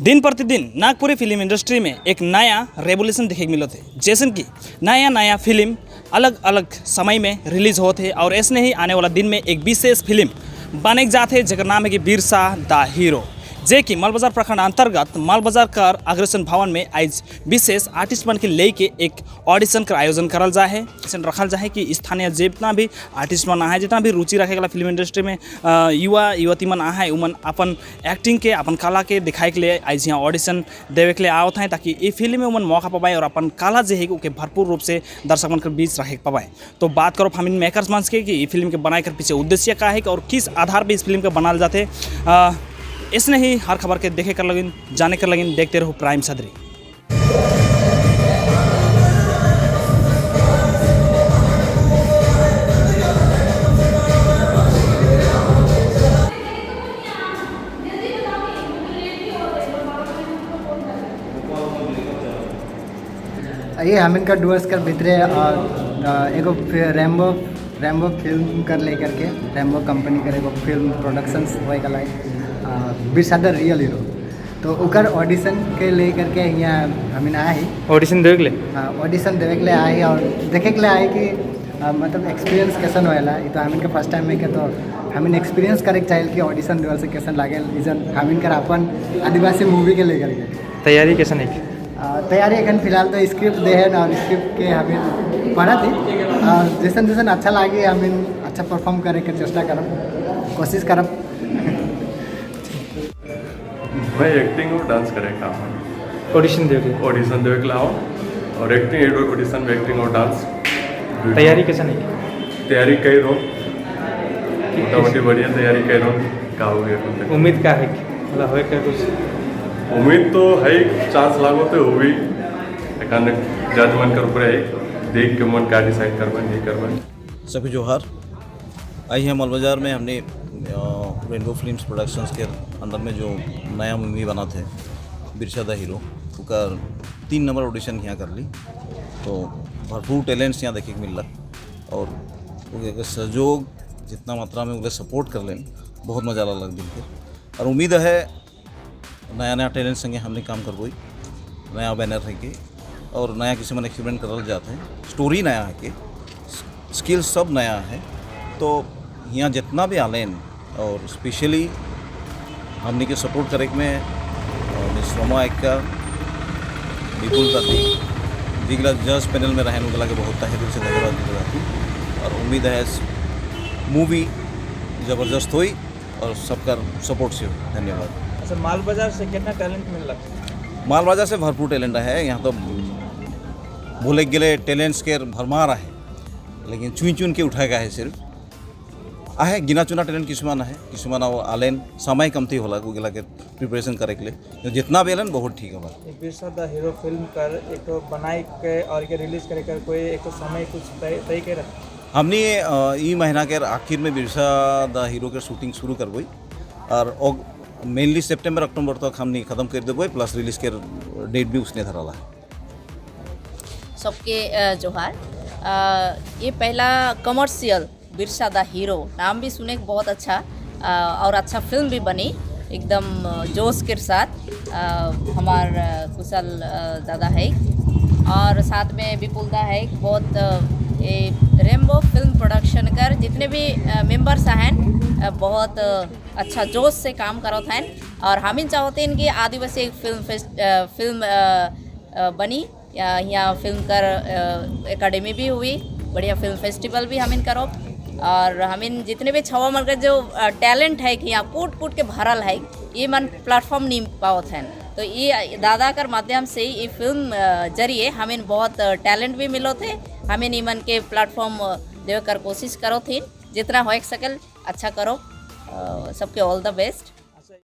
दिन प्रतिदिन Nagpuri film industry में एक नया रेवोल्यूशन देखे मिलो थे। जैसे कि नया नया फिल्म अलग अलग समय में रिलीज होते और ऐसे ही आने वाला दिन में एक विशेष फिल्म बने जाते जगह नाम है कि बिरसा द हीरो, जे कि मालबाजार प्रखंड अंतर्गत मालबाजार कर अग्रसेन भवन में आज विशेष आर्टिस्ट बन के लेके एक ऑडिशन का आयोजन करल जा है। रखल जा है कि स्थानीय जितना भी आर्टिस्ट मन है, जितना भी रुचि रखेगा फिल्म इंडस्ट्री में युवा युवती मन है, उमन अपन एक्टिंग के अपन कला के दिखाए के लिए आज यहाँ ऑडिशन देवे के लिए आवत हैं, ताकि ये फिल्म में उमन मौका पाए और अपन कला जो है उके भरपूर रूप से दर्शक मन के बीच रखे पाए। तो बात करो हम इन मेकर्स मंच के कि फिल्म के बनाए कर पीछे उद्देश्य का है और किस आधार पर इस फिल्म के बनाल जाते, इसने ही हर खबर के देखे कर लगिन, जाने कर लगिन। देखते रहो प्राइम सदरी। ये हम इनका डुअर्स कर भितरे एगो रैम्बो फिल्म कर लेकर के रैम्बो कंपनी कर एगो फिल्म प्रोडक्शंस होए का like Birsa the real hero. तो ओकर ऑडिशन के लेकर के यहाँ हम आए ही ऑडिशन देवे के लिए। हाँ, ऑडिशन देवे के लिए आए ही और देखे के लिए आए कि मतलब एक्सपीरियंस कैसन होएला। तो हम इनके फर्स्ट टाइम में के तो हम एक्सपीरियंस करे चाहिए कि ऑडिशन देवल से कैसन लागे। इजन हम इनकर अपन आदिवासी मूवी के लेकर के तैयारी कैसन है? तैयारी अखन फिलहाल तो स्क्रिप्ट दे है और स्क्रिप्ट के हमें पढ़ा थी और जैसन जैसन अच्छा लगे हमें अच्छा परफॉर्म करे के चेष्टा करब, कोशिश करब। मैं एक्टिंग और डांस करे काम है। ऑडिशन देवे के लिए आओ और एक्टिंग ऑडिशन में एक्टिंग और डांस तैयारी कैसन है? तैयारी कई रो मोटामोटी बढ़िया तैयारी कई रो का हो गया। उम्मीद का है कि मतलब होए का कुछ उम्मीद तो है, चांस लागो तो हुई एकान जज मन कर ऊपर है, देख के मन का डिसाइड करबन नहीं करबन। सभी जोहार। आई है मालबाजार में हमने रेनबो फिल्म्स प्रोडक्शंस के अंदर में जो नया मूवी बना थे बिरसा द हीरो, उसका 3 नंबर ऑडिशन यहाँ कर ली। तो भरपूर टैलेंट्स यहाँ देखे मिल रहा और उनके सहयोग जितना मात्रा में उनके सपोर्ट कर लें बहुत मज़ा लग दिन के। और उम्मीद है नया नया टैलेंट संगे हमने काम करबोई, नया बैनर है के और नया किसी में एक्सपेरिमेंट करल जाते हैं। स्टोरी नया है के, स्किल्स सब नया है। तो यहाँ जितना भी आलेन और स्पेशली हमने के सपोर्ट करे में मिस रोमा एक का विपुल दादी जिगला जज पैनल में रहने वाला के बहुत तहे दिल से धन्यवाद दी जाती। और उम्मीद है मूवी ज़बरदस्त हुई और सबका सपोर्ट से हुई। धन्यवाद। अच्छा, मालबाजार से कितना टैलेंट मिल रहा? मालबाजार से भरपूर टैलेंट है। यहाँ तो बोले गए टैलेंट्स के भरमार है, लेकिन चुन के उठाएगा है सिर्फ आहे गिना चुना टैलेंट किसमान है, किसमान आलेन समय कमती होला गला के प्रिपरेशन करे के लिए जितना भी आलेन बहुत ठीक है। बिरसा द हीरो फिल्म कर एक तो बनाई के और के रिलीज करे कर कोई एक तो समय कुछ तय के रखा हमने ये महीना के आखिर में बिरसा द हीरो के शूटिंग शुरू करबई और मेनली सितंबर अक्टूबर तक हमने ख़त्म कर देबो, प्लस रिलीज के डेट भी उसने धराला है। सबके जोहार। ये पहला कमर्शियल बिरसा द हीरो, नाम भी सुने बहुत अच्छा और अच्छा फिल्म भी बनी एकदम जोश के साथ। हमार कुशल दादा है और साथ में विपुलदा है। बहुत रेम्बो फिल्म प्रोडक्शन कर जितने भी मेंबर्स हैं बहुत अच्छा जोश से काम करत हैं और हम ही चाहते हैं कि आदिवासी एक फिल्म बनी। यहाँ फिल्म कर एकेडमी भी हुई, बढ़िया फिल्म फेस्टिवल भी हम इन करो और हम इन जितने भी छवा मन का जो टैलेंट है कि यहाँ कूट के भरल है, ये मन प्लेटफॉर्म नहीं पावत हैं। तो ये दादा कर माध्यम से ये फिल्म जरिए हमें बहुत टैलेंट भी मिलो थे। हमें नीमन के प्लेटफॉर्म देवे कर कोशिश करो थी, जितना हो सकल अच्छा करो। सबके ऑल द बेस्ट।